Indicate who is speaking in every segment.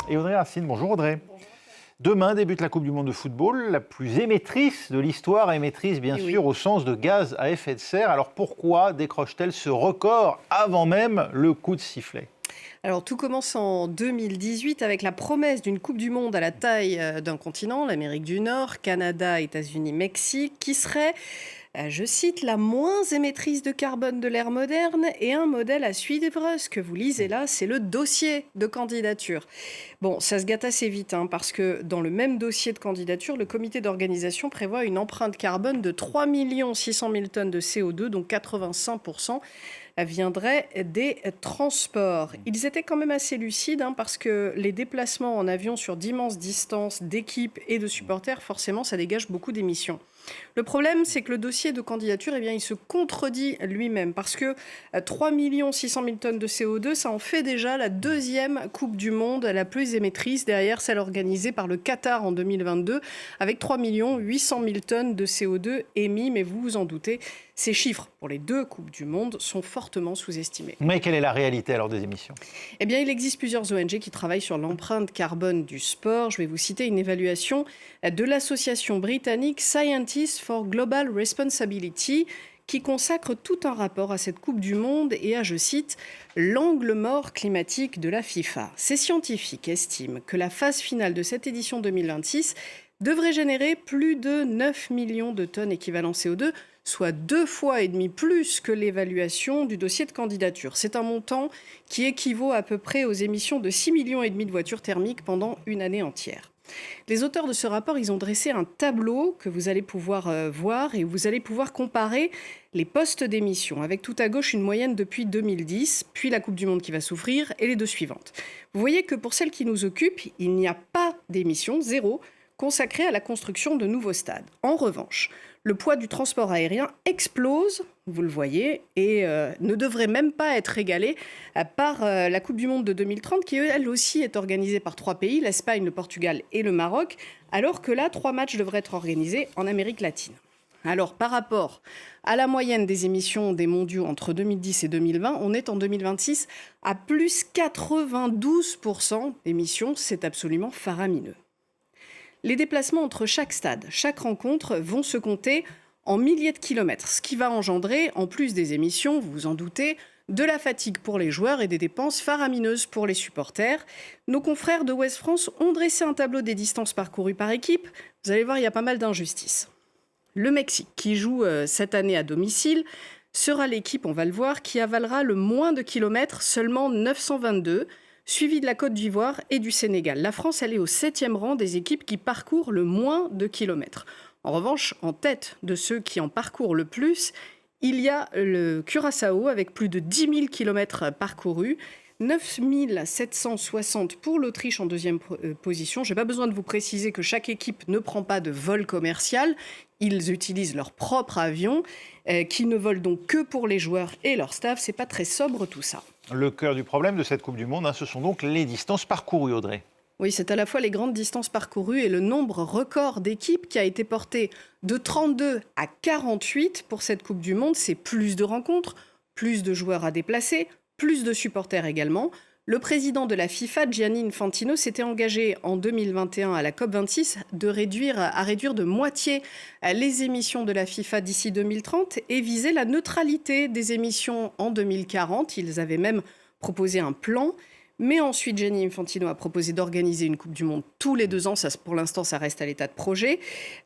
Speaker 1: Et Audrey Racine, bonjour Audrey. Demain débute la Coupe du Monde de football, la plus émettrice de l'histoire, émettrice bien sûr au sens de gaz à effet de serre. Alors pourquoi décroche-t-elle ce record avant même le coup de sifflet ?
Speaker 2: Alors tout commence en 2018 avec la promesse d'une Coupe du Monde à la taille d'un continent, l'Amérique du Nord, Canada, États-Unis, Mexique, qui serait, je cite, la moins émettrice de carbone de l'ère moderne et un modèle à suivre. Ce que vous lisez là, c'est le dossier de candidature. Bon, ça se gâte assez vite, parce que dans le même dossier de candidature, le comité d'organisation prévoit une empreinte carbone de 3 600 000 tonnes de CO2, dont 85% viendrait des transports. Ils étaient quand même assez lucides parce que les déplacements en avion sur d'immenses distances d'équipes et de supporters, forcément, ça dégage beaucoup d'émissions. Le problème, c'est que le dossier de candidature, il se contredit lui-même parce que 3 600 000 tonnes de CO2, ça en fait déjà la deuxième Coupe du Monde la plus émettrice, derrière celle organisée par le Qatar en 2022, avec 3 800 000 tonnes de CO2 émis. Mais vous vous en doutez, ces chiffres pour les deux Coupes du Monde sont fortement sous-estimés.
Speaker 1: Mais quelle est la réalité alors des émissions ?
Speaker 2: Eh bien, il existe plusieurs ONG qui travaillent sur l'empreinte carbone du sport. Je vais vous citer une évaluation de l'association britannique Scientists for Global Responsibility qui consacre tout un rapport à cette Coupe du Monde et à, je cite, l'angle mort climatique de la FIFA. Ces scientifiques estiment que la phase finale de cette édition 2026 devrait générer plus de 9 millions de tonnes équivalent CO2, soit 2,5 fois plus que l'évaluation du dossier de candidature. C'est un montant qui équivaut à peu près aux émissions de 6,5 millions de voitures thermiques pendant une année entière. Les auteurs de ce rapport, ils ont dressé un tableau que vous allez pouvoir voir et vous allez pouvoir comparer les postes d'émissions, avec tout à gauche une moyenne depuis 2010, puis la Coupe du Monde qui va s'ouvrir et les deux suivantes. Vous voyez que pour celle qui nous occupe, il n'y a pas d'émissions, zéro, consacrée à la construction de nouveaux stades. En revanche, le poids du transport aérien explose, vous le voyez, et ne devrait même pas être égalé par la Coupe du Monde de 2030, qui elle aussi est organisée par 3 pays, l'Espagne, le Portugal et le Maroc, alors que là, 3 matchs devraient être organisés en Amérique latine. Alors, par rapport à la moyenne des émissions des mondiaux entre 2010 et 2020, on est en 2026 à plus 92% d'émissions, c'est absolument faramineux. Les déplacements entre chaque stade, chaque rencontre vont se compter en milliers de kilomètres, ce qui va engendrer, en plus des émissions, vous vous en doutez, de la fatigue pour les joueurs et des dépenses faramineuses pour les supporters. Nos confrères de Ouest France ont dressé un tableau des distances parcourues par équipe. Vous allez voir, il y a pas mal d'injustices. Le Mexique, qui joue cette année à domicile, sera l'équipe, on va le voir, qui avalera le moins de kilomètres, seulement 922, suivi de la Côte d'Ivoire et du Sénégal. La France, elle est au 7e rang des équipes qui parcourent le moins de kilomètres. En revanche, en tête de ceux qui en parcourent le plus, il y a le Curaçao avec plus de 10 000 kilomètres parcourus, 9 760 pour l'Autriche en deuxième position. Je n'ai pas besoin de vous préciser que chaque équipe ne prend pas de vol commercial. Ils utilisent leur propre avion, qui ne volent donc que pour les joueurs et leur staff. C'est pas très sobre tout ça.
Speaker 1: Le cœur du problème de cette Coupe du Monde, ce sont donc les distances parcourues, Audrey.
Speaker 2: Oui, c'est à la fois les grandes distances parcourues et le nombre record d'équipes qui a été porté de 32 à 48 pour cette Coupe du Monde. C'est plus de rencontres, plus de joueurs à déplacer, plus de supporters également. Le président de la FIFA, Gianni Infantino, s'était engagé en 2021 à la COP26 à réduire de moitié les émissions de la FIFA d'ici 2030 et viser la neutralité des émissions en 2040. Ils avaient même proposé un plan. Mais ensuite, Gianni Infantino a proposé d'organiser une Coupe du Monde tous les 2 ans. Ça, pour l'instant, ça reste à l'état de projet.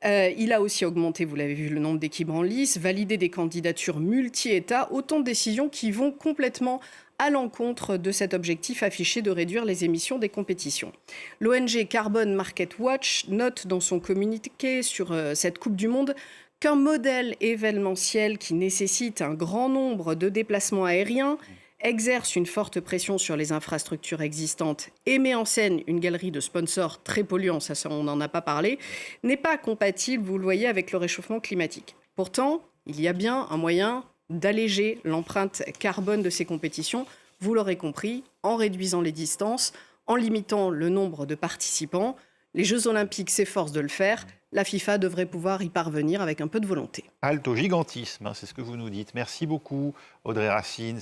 Speaker 2: Il a aussi augmenté, vous l'avez vu, le nombre d'équipes en lice, validé des candidatures multi-États. Autant de décisions qui vont complètement à l'encontre de cet objectif affiché de réduire les émissions des compétitions. L'ONG Carbon Market Watch note dans son communiqué sur cette Coupe du Monde qu'un modèle événementiel qui nécessite un grand nombre de déplacements aériens exerce une forte pression sur les infrastructures existantes et met en scène une galerie de sponsors très polluants, ça on n'en a pas parlé, n'est pas compatible, vous le voyez, avec le réchauffement climatique. Pourtant, il y a bien un moyen d'alléger l'empreinte carbone de ces compétitions, vous l'aurez compris, en réduisant les distances, en limitant le nombre de participants. Les Jeux Olympiques s'efforcent de le faire. La FIFA devrait pouvoir y parvenir avec un peu de volonté.
Speaker 1: Halte au gigantisme, c'est ce que vous nous dites. Merci beaucoup, Audrey Racine.